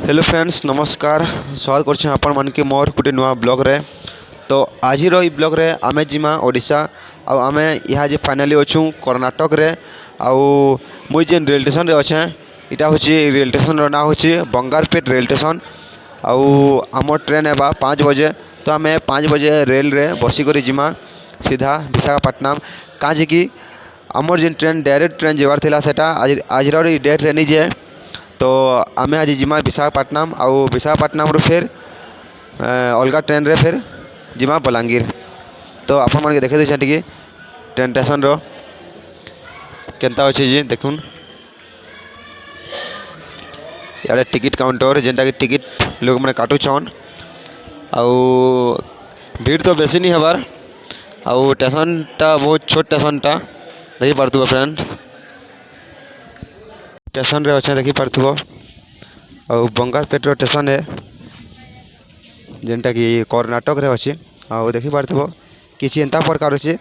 Hello friends नमस्कार स्वागत करछे आपण मन के मोर गुटे नुआ ब्लॉग रे। तो आज ई ब्लॉग रे आमे जिमा ओडिशा आ आमे यहाँ जे फाइनली अछू कर्नाटक रे आ मुई जेन रेल स्टेशन रे अच्छे इटा होची रेल स्टेशन रो ना होची बंगारपेट रेल स्टेशन। आम ट्रेन है 5 बजे तो आम 5 बजे रेल रे बसी कर जिमा सीधा विशाखापट्टनम कहाँ कि आमर जेन ट्रेन डायरेक्ट ट्रेन जबार थिला सेटा आज डेट रे नहीं जाए। तो आमे आज जिमा विशाखापट्टनम आउ विशाखापट्टनम फिर अलग ट्रेन रे फिर जिमा बलांगीर। तो आपण मन के देखे दे टी ट्रेन स्टेशन रो केनता अच्छे जी देखुन यार टिकट काउंटर जेनटा कि टिकट लोग मैंने काटुछन आउ भीड़ तो बेसी नहीं हबार आउ स्टेशन टा बहुत छोट स्टेशन टा देखी पार्थुब फ्रेंड्स स्टेशन रे अच्छे देखी पार्थुब आउ बंगारपेट रो स्टेशन है जेनटा कि कर्नाटक रे अच्छे आउ देखी पार्थुब किसी एंता प्रकार अच्छे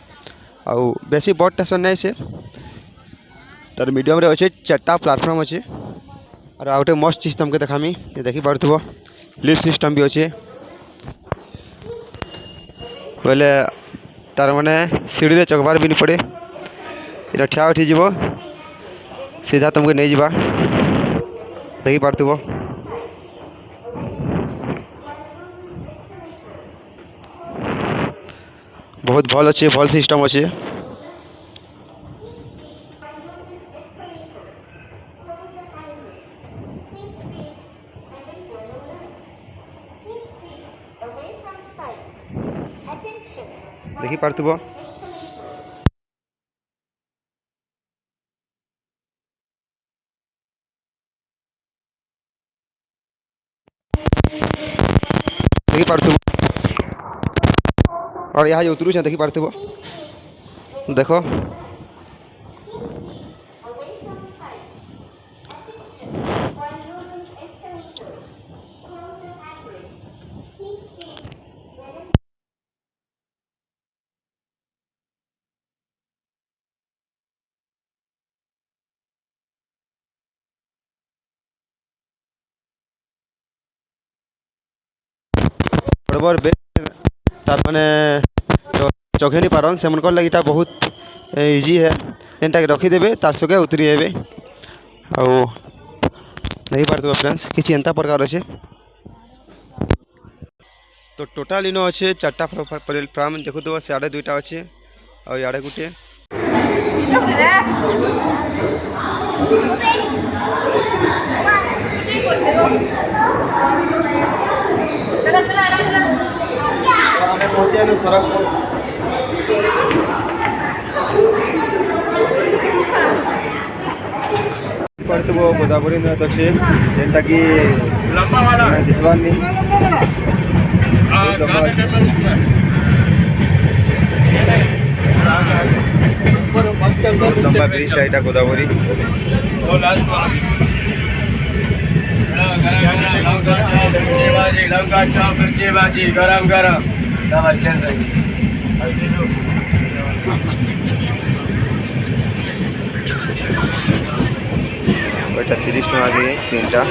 आउ बेसी बड़ स्टेशन नहीं से तार मीडियम रे अच्छे 4टा प्लेटफॉर्म अच्छे और आउटे मस्त चीज तुमके देखामी ये देखी पार्थुब लिफ्ट सिस्टम भी अच्छे बोले तार माने सीढ़ी रे चकबार भी नहीं पड़े इटा ठिया उठी जीव सीधा तुमके नहीं जीवा देखी पार्थुब बहुत भल अच्छे भल सिस्टम अच्छे। देखी पार्थुब देखी पार्थुब और यहाँ जो उतरू देखी पार्थुब देखो बड़बर बे तार माने चखे नहीं पारन से मन लगे इटा बहुत इजी है जेनटा रखीदेवे तार सके उतरी हेबे आउ नहीं पार्थुब फ्रेंड्स किसी एंता प्रकार अच्छे। तो टोटाल इनो अच्छे 4टा प्लेटफॉर्म देखुव सियाड़े 2टा अच्छे और इे गोटे पार्थुब गोदावरी नद अच्छे जेनटा कि दिखबार नहीं लंबा ब्रिज है गोदावरी गरम गरम बेटा 30 टका दिए 3टा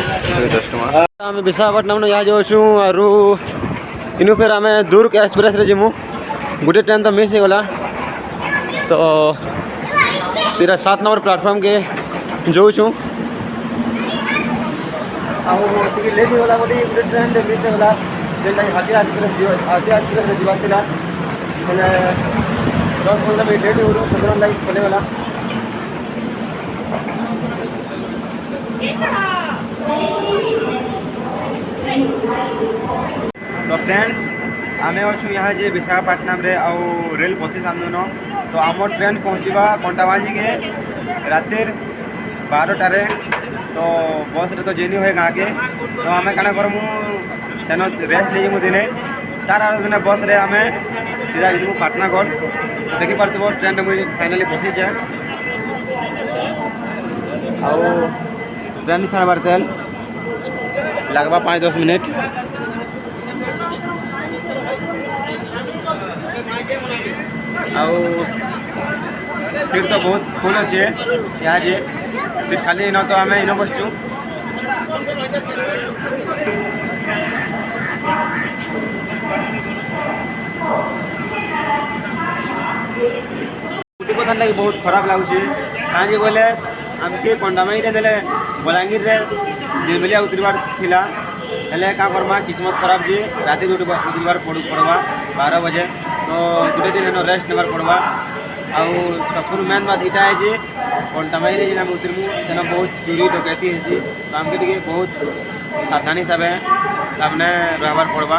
10 टका आम विशाखापट्टनम यहाँ जाऊँ और इनु फिर आम दुर्ग एक्सप्रेस रे जीमु गोटे ट्रेन तो मिस होगला तो सीधा 7 नंबर प्लेटफॉर्म के जाऊँ लेट होगा बोली गोटे ट्रेन मिस होगला जेनटा हातिया एक्सप्रेस जीवार 10-15 मिनट लेट हो सदर लाइक चलेगा। तो फ्रेंड्स आमे अच्छू यहाँ जे विशाखापट्टनम रे आउ रेल बसी सामन तो आम ट्रेन पहुँचवा कंटाबाजी के रातिर 12टारे तो बस रे तो जेनी हुए गाँ के तो आम क्या करमु तेन रेस्ट ले दिने तार आर दिन बस रे आम सीधा जीमु पाटनागढ़ तो देखी पार्थुब ट्रेन मुझे फाइनाली बसी जाए आउ ट्रेन छाड़बार तेल लगवा 5-10 मिनट आउ सीट तो बहुत फुल अच्छे यहाँ जे सीट खाली न तो आम इन बसचु आमर लगे बहुत खराब लगुचे कहीं बोले आमके कंडामाईटे ने बलांगीर रे निर्मलिया उतरबार थिला हेले का करमा किस्मत खराब जे राति उतरबार पड़वा 12 बजे तो गोटे दिन एनो रेस्ट नेबार पड़वा आउ सबुर मेन बात इटा है जे कंडामाई रे जेना उतरमु सेना बहुत चोरी डकैती हेसी तो आमके टिके बहुत सावधानी हिसाब से रहबार पड़वा।